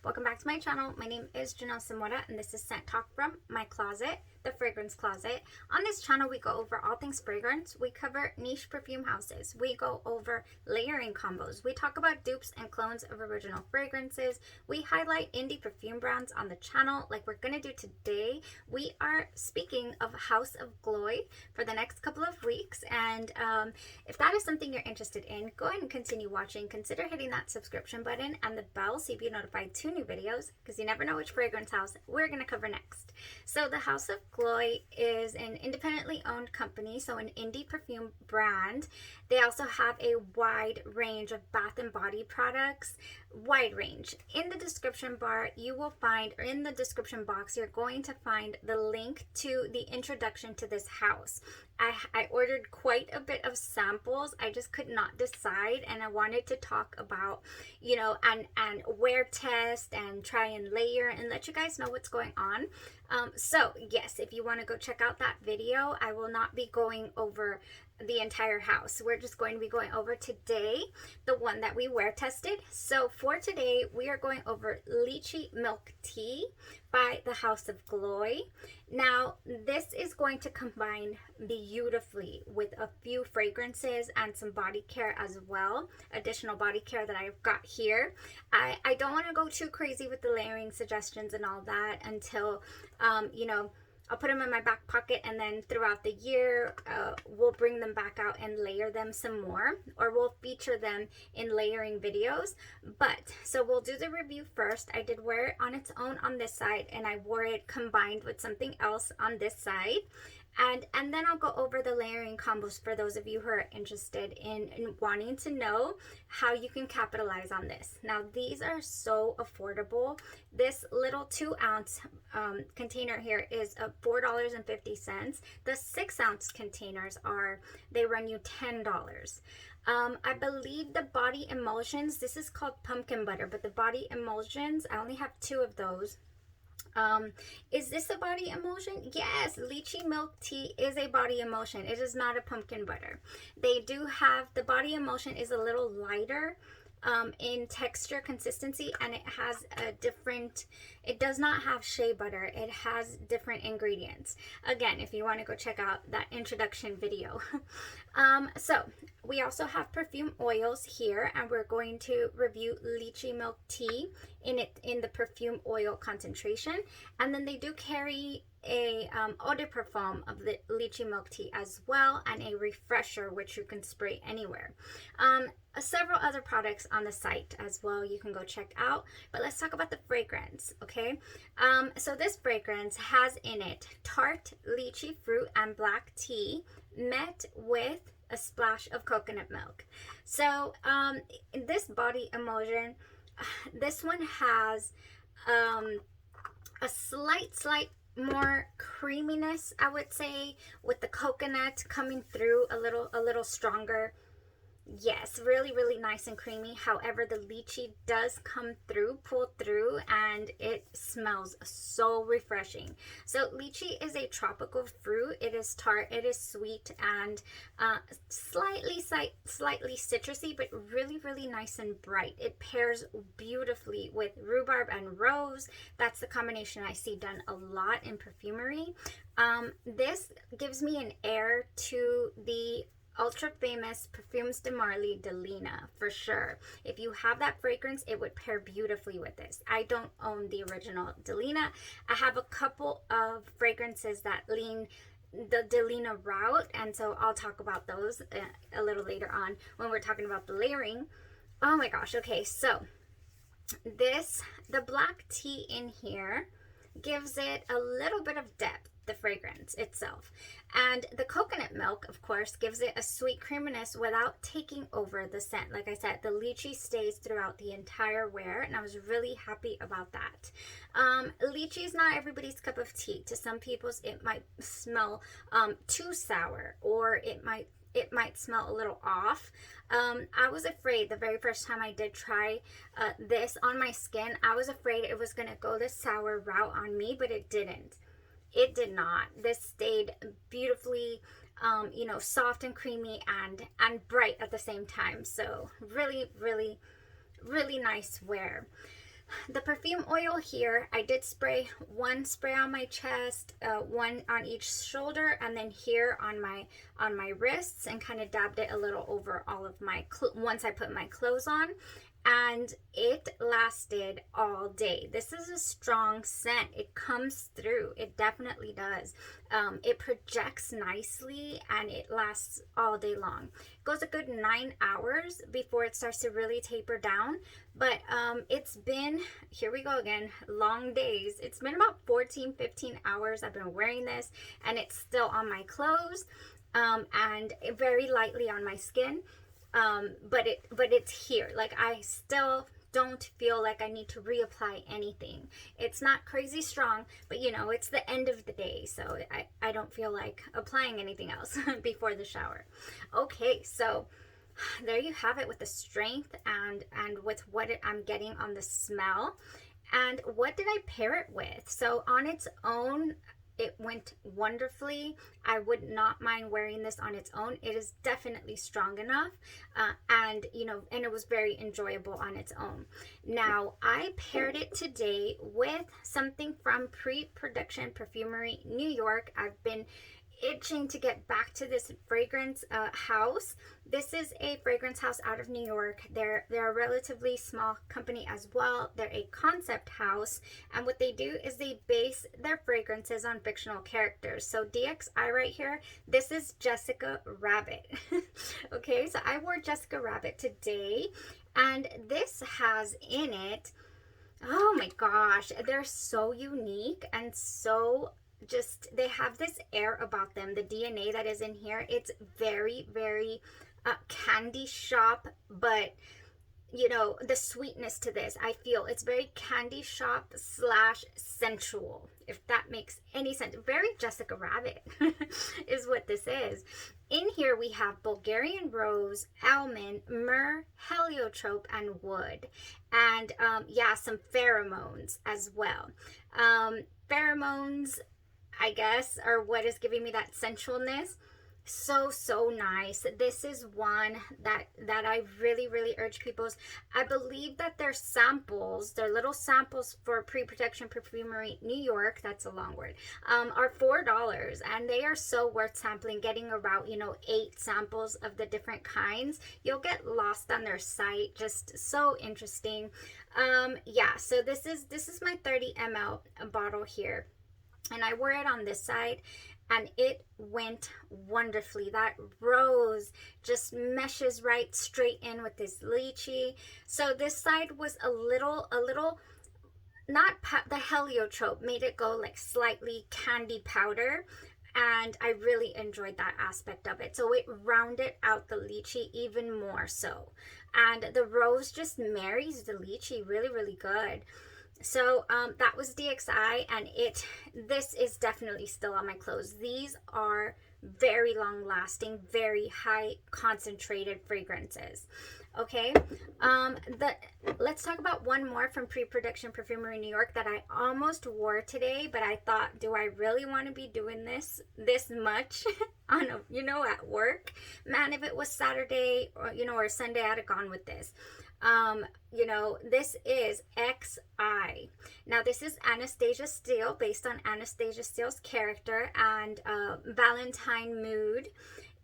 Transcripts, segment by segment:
Welcome back to my channel. My name is Janelle Samora and this is Scent Talk from my closet, the fragrance closet. On this channel we go over all things fragrance. We cover niche perfume houses. We go over layering combos. We talk about dupes and clones of original fragrances. We highlight indie perfume brands on the channel like we're gonna do today. We are speaking of House of Gloi for the next couple of weeks, and if that is something you're interested in, go ahead and continue watching. Consider hitting that subscription button and the bell so you be notified 2 new videos, because you never know which fragrance house we're going to cover next. So the House of Gloi is an independently owned company, so an indie perfume brand. They also have a wide range of bath and body products, wide range. In the description bar you will find, or in the description box, you're going to find the link to the introduction to this house. I ordered quite a bit of samples. I just could not decide, and I wanted to talk about, you know, and wear test and try and layer and let you guys know what's going on. So yes, if you want to go check out that video, I will not be going over the entire house. We're just going to be going over today the one that we wear tested. So for today we are going over Lychee Milk Tea by the House of Gloi. Now this is going to combine beautifully with a few fragrances and some body care as well, additional body care that I've got here. I don't want to go too crazy with the layering suggestions and all that until you know, I'll put them in my back pocket, and then throughout the year we'll bring them back out and layer them some more, or we'll feature them in layering videos. But so we'll do the review first. I did wear it on its own on this side, and I wore it combined with something else on this side. And then I'll go over the layering combos for those of you who are interested in wanting to know how you can capitalize on this. Now these are so affordable. This little 2-ounce container here is $4.50. The 6-ounce containers they run you $10. I believe the body emulsions, this is called pumpkin butter, but the body emulsions, I only have 2 of those. Is this a body emulsion? Yes, Lychee Milk Tea is a body emulsion. It is not a pumpkin butter. They do have, the body emulsion is a little lighter in texture, consistency, and it has a different, it does not have shea butter. It has different ingredients. Again, if you want to go check out that introduction video. So we also have perfume oils here, and we're going to review Lychee Milk Tea in the perfume oil concentration. And then they do carry a eau de parfum of the Lychee Milk Tea as well, and a refresher which you can spray anywhere. Several other products on the site as well you can go check out, but let's talk about the fragrance. Okay, so this fragrance has in it tart lychee fruit and black tea met with a splash of coconut milk. So in this body emulsion, this one has a slight more creaminess, I would say, with the coconut coming through a little stronger. Yes, really nice and creamy. However, the lychee does pull through, and it smells so refreshing. So lychee is a tropical fruit. It is tart, it is sweet, and slightly citrusy, but really nice and bright. It pairs beautifully with rhubarb and rose. That's the combination I see done a lot in perfumery. This gives me an air to the ultra famous Perfumes de Marly Delina, for sure. If you have that fragrance, it would pair beautifully with this. I don't own the original Delina. I have a couple of fragrances that lean the Delina route, and so I'll talk about those a little later on when we're talking about the layering. Oh my gosh. Okay, so the black tea in here gives it a little bit of depth, the fragrance itself, and the coconut milk, of course, gives it a sweet creaminess without taking over the scent. Like I said, the lychee stays throughout the entire wear, and I was really happy about that. Lychee is not everybody's cup of tea. To some people's, it might smell too sour, or it might smell a little off. I was afraid the very first time I did try this on my skin, I was afraid it was gonna go the sour route on me, but it didn't. It did not. This stayed beautifully, you know, soft and creamy and bright at the same time. So really nice wear. The perfume oil here, I did spray one spray on my chest, one on each shoulder, and then here on my wrists, and kind of dabbed it a little over all of my once I put my clothes on. And it lasted all day. This is a strong scent. It comes through. It definitely does. It projects nicely and it lasts all day long. It goes a good 9 hours before it starts to really taper down. But it's been, here we go again, long days. It's been about 14-15 hours I've been wearing this, and it's still on my clothes and very lightly on my skin. But it's here. Like, I still don't feel like I need to reapply anything. It's not crazy strong, but you know, it's the end of the day, so I don't feel like applying anything else before the shower. Okay, so there you have it with the strength and with what I'm getting on the smell. And what did I pair it with? So on its own, it went wonderfully. I would not mind wearing this on its own. It is definitely strong enough, and you know, and it was very enjoyable on its own. Now, I paired it today with something from Preproduction Perfumery, New York. I've been itching to get back to this fragrance house. This is a fragrance house out of New York. They're a relatively small company as well. They're a concept house, and what they do is they base their fragrances on fictional characters. So DXI right here, this is Jessica Rabbit. Okay, so I wore Jessica Rabbit today, and this has in it, oh my gosh, they're so unique and so just, they have this air about them. The DNA that is in here, it's very, very candy shop, but you know, the sweetness to this, I feel it's very candy shop slash sensual, if that makes any sense. Very Jessica Rabbit is what this is. In here we have Bulgarian rose, almond, myrrh, heliotrope, and wood. And yeah, some pheromones as well. Pheromones, I guess, are what is giving me that sensualness. So nice. This is one that I really urge people's. I believe that their samples, their little samples for Preproduction Perfumery New York, that's a long word, are $4, and they are so worth sampling. Getting around, you know, 8 samples of the different kinds. You'll get lost on their site. Just so interesting. Yeah, so this is my 30 ml bottle here, and I wore it on this side, and it went wonderfully. That rose just meshes right straight in with this lychee. So this side was a little, not the heliotrope made it go like slightly candy powder, and I really enjoyed that aspect of it. So it rounded out the lychee even more so, and the rose just marries the lychee really good. So that was DXI, and this is definitely still on my clothes. These are very long lasting, very high concentrated fragrances. Okay, let's talk about one more from Preproduction Perfumery New York that I almost wore today, but I thought, do I really want to be doing this much on a, you know, at work? Man, if it was Saturday or, you know, or Sunday, I'd have gone with this. You know, this is XI. Now, this is Anastasia Steele, based on Anastasia Steele's character, and Valentine Mood.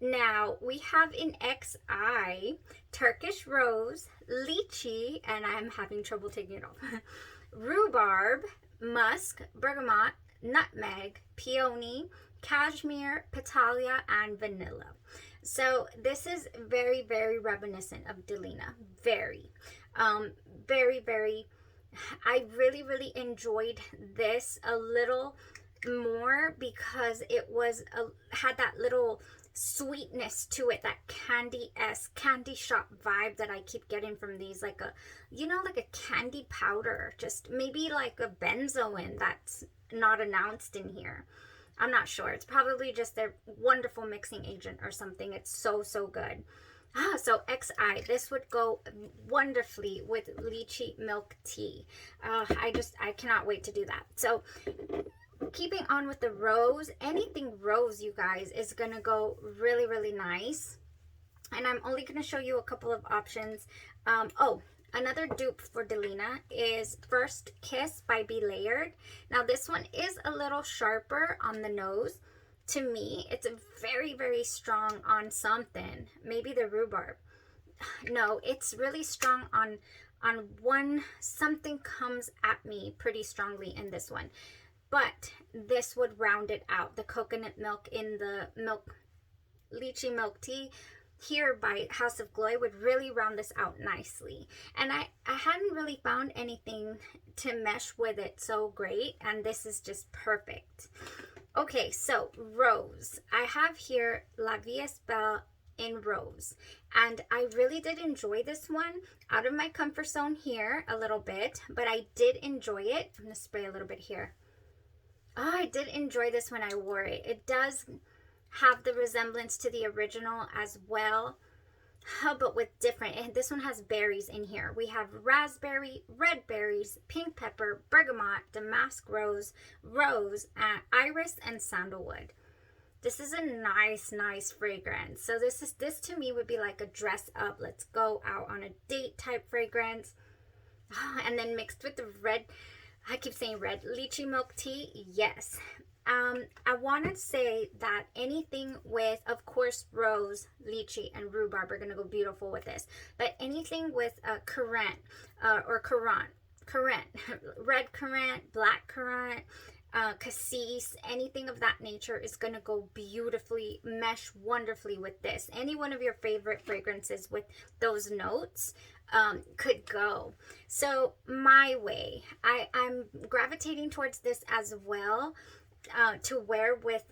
Now, we have in XI Turkish rose, lychee, and I'm having trouble taking it off, rhubarb, musk, bergamot, nutmeg, peony, cashmere, petalia, and vanilla. So this is very reminiscent of Delina. Very, I really enjoyed this a little more because it was had that little sweetness to it, that candy shop vibe that I keep getting from these, like a, you know, like a candy powder, just maybe like a benzoin that's not announced in here. I'm not sure. It's probably just their wonderful mixing agent or something. It's so good. So XI, this would go wonderfully with lychee milk tea. I cannot wait to do that. So keeping on with the rose, anything rose, you guys, is gonna go really nice. And I'm only gonna show you a couple of options. another dupe for Delina is First Kiss by Be Layered. Now this one is a little sharper on the nose. To me, it's very, very strong on something. Maybe the rhubarb. No, it's really strong on one. Something comes at me pretty strongly in this one. But this would round it out. The coconut milk in the lychee milk tea here by House of Gloi would really round this out nicely. And I hadn't really found anything to mesh with it so great, and this is just perfect. Okay, so Rose. I have here La Vie est Belle in Rose, and I really did enjoy this one. Out of my comfort zone here a little bit, but I did enjoy it. I'm gonna spray a little bit here. Oh, I did enjoy this when I wore it. It does have the resemblance to the original as well, but with different. And this one has berries in here. We have raspberry, red berries, pink pepper, bergamot, damask rose, iris, and sandalwood. This is a nice fragrance. So this to me would be like a dress up, let's go out on a date type fragrance. And then mixed with the red, I keep saying red, lychee milk tea. Yes. I want to say that anything with, of course, rose, lychee, and rhubarb are going to go beautiful with this. But anything with currant, red currant, black currant, cassis, anything of that nature is going to go beautifully, mesh wonderfully with this. Any one of your favorite fragrances with those notes could go. So my way, I'm gravitating towards this as well. To wear with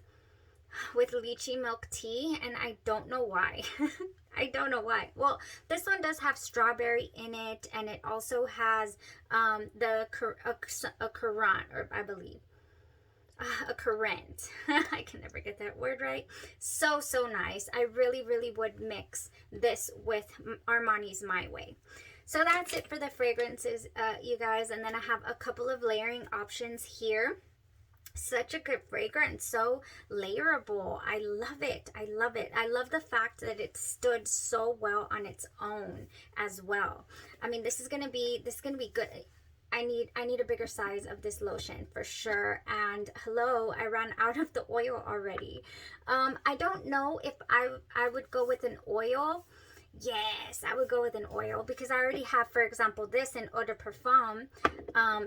lychee milk tea, and I don't know why. I don't know why. Well, this one does have strawberry in it, and it also has a currant, or I believe a currant. I can never get that word right. So nice. I really would mix this with Armani's My Way. So that's it for the fragrances, you guys, and then I have a couple of layering options here. Such a good fragrance, so layerable. I love it. I love it. I love the fact that it stood so well on its own as well. I mean, this is gonna be good. I need a bigger size of this lotion for sure. And hello, I ran out of the oil already. I don't know if I would go with an oil. Yes, I would go with an oil because I already have, for example, this in eau de parfum,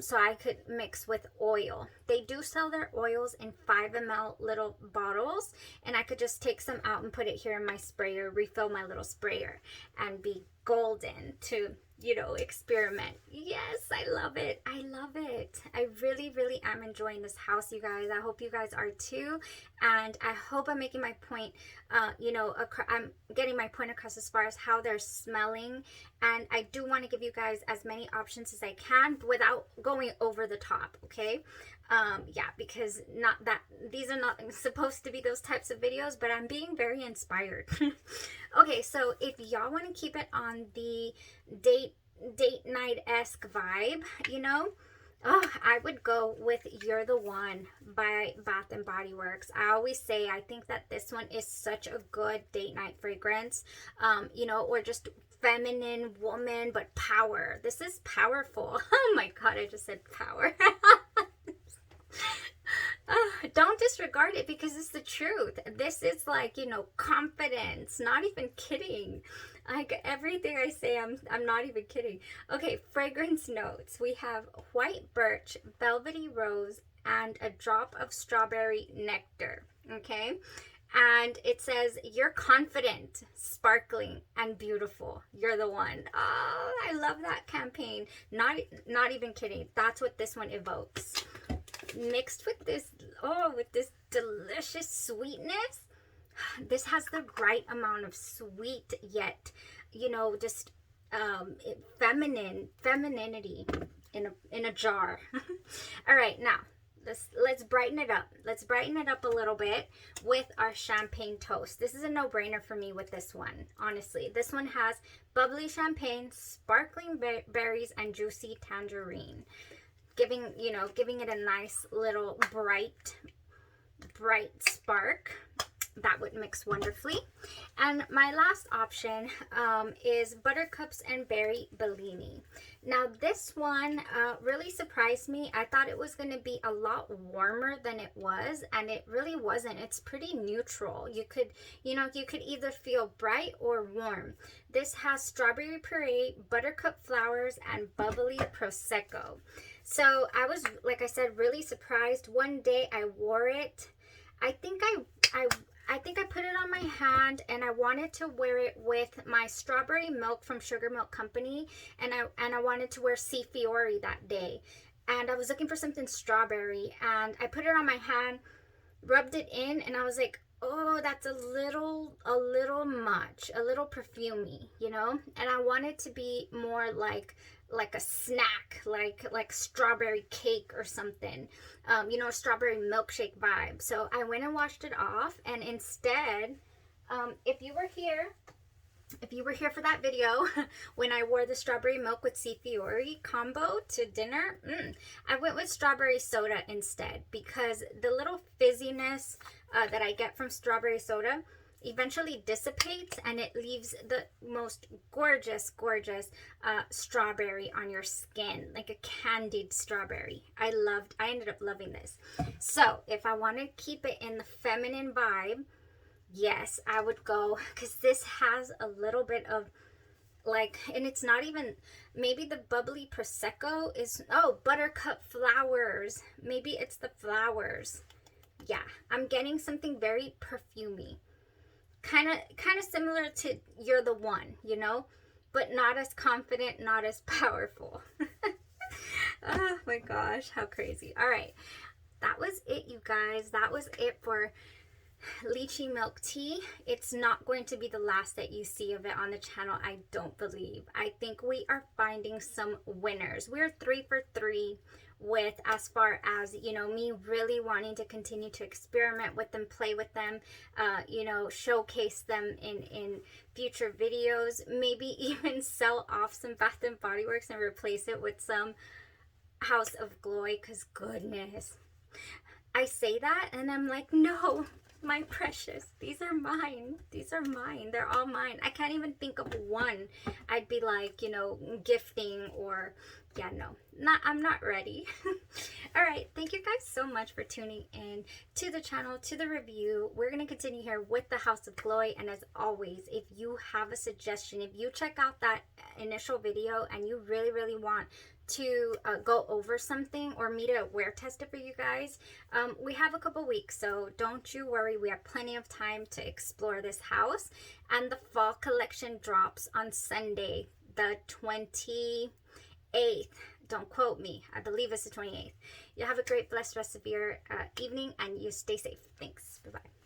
so I could mix with oil. They do sell their oils in 5 ml little bottles, and I could just take some out and put it here in my sprayer, refill my little sprayer, and be golden to, you know, experiment. Yes, I love it. I love it. I really am enjoying this house, you guys. I hope you guys are too, and I hope I'm making my point, you know, I'm getting my point across as far as how they're smelling, and I do want to give you guys as many options as I can without going over the top, okay? Yeah, because these are not supposed to be those types of videos, but I'm being very inspired. Okay, so if y'all want to keep it on the date night-esque vibe, you know, I would go with You're the One by Bath and Body Works. I always say I think that this one is such a good date night fragrance, you know, or just feminine woman, but power. This is powerful. Oh my God, I just said power. Don't disregard it because it's the truth. This is like, you know, confidence. Not even kidding. Like everything I say, I'm not even kidding. Okay, fragrance notes. We have white birch, velvety rose, and a drop of strawberry nectar. Okay, and it says you're confident, sparkling, and beautiful. You're the one. Oh, I love that campaign. Not even kidding. That's what this one evokes. Mixed with this, with this delicious sweetness, this has the right amount of sweet yet, you know, just femininity in a jar. All right, now let's brighten it up. Let's brighten it up a little bit with our champagne toast. This is a no-brainer for me with this one, honestly. This one has bubbly champagne, sparkling berries, and juicy tangerine. Giving it a nice little bright spark. that would mix wonderfully. And my last option is Buttercups and Berry Bellini. Now this one really surprised me. I thought it was going to be a lot warmer than it was, and it really wasn't. It's pretty neutral. You could either feel bright or warm. This has strawberry puree, buttercup flowers, and bubbly prosecco. So I was, like I said, really surprised. One day I wore it. I think I put it on my hand, and I wanted to wear it with my strawberry milk from Sugar Milk Company, and I wanted to wear Sea Fiori that day. And I was looking for something strawberry, and I put it on my hand, rubbed it in, and I was like, oh, that's a little much, a little perfumey, you know? And I wanted to be more like a snack, like strawberry cake or something, you know, strawberry milkshake vibe. So I went and washed it off, and instead, if you were here for that video when I wore the strawberry milk with Sea Fiori combo to dinner, I went with strawberry soda instead, because the little fizziness that I get from strawberry soda eventually dissipates, and it leaves the most gorgeous strawberry on your skin, like a candied strawberry. I ended up loving this. So if I want to keep it in the feminine vibe, yes, I would go, because this has a little bit of like, and it's not even, maybe the bubbly prosecco is, oh, buttercup flowers, maybe it's the flowers. Yeah, I'm getting something very perfumey, kind of similar to You're the One, you know, but not as confident, not as powerful. Oh my gosh, how crazy. All right, that was it, you guys. That was it for Lychee Milk Tea. It's not going to be the last that you see of it on the channel, I don't believe. I think we are finding some winners. We're 3 for 3 with, as far as, you know, me really wanting to continue to experiment with them, play with them, you know, showcase them in future videos, maybe even sell off some Bath and Body Works and replace it with some House of Gloi, because goodness, I say that and I'm like, no, my precious, these are mine. These are mine. They're all mine. I can't even think of one I'd be like, you know, gifting or, yeah, no, I'm not ready. All right, thank you guys so much for tuning in to the channel, to the review. We're going to continue here with the House of Gloi, and as always, if you have a suggestion, if you check out that initial video and you really want to go over something or me to wear test it for you guys, we have a couple weeks, so don't you worry. We have plenty of time to explore this house. And the fall collection drops on Sunday, the 28th. Don't quote me. I believe it's the 28th. You have a great, blessed rest of your evening, and you stay safe. Thanks. Bye-bye.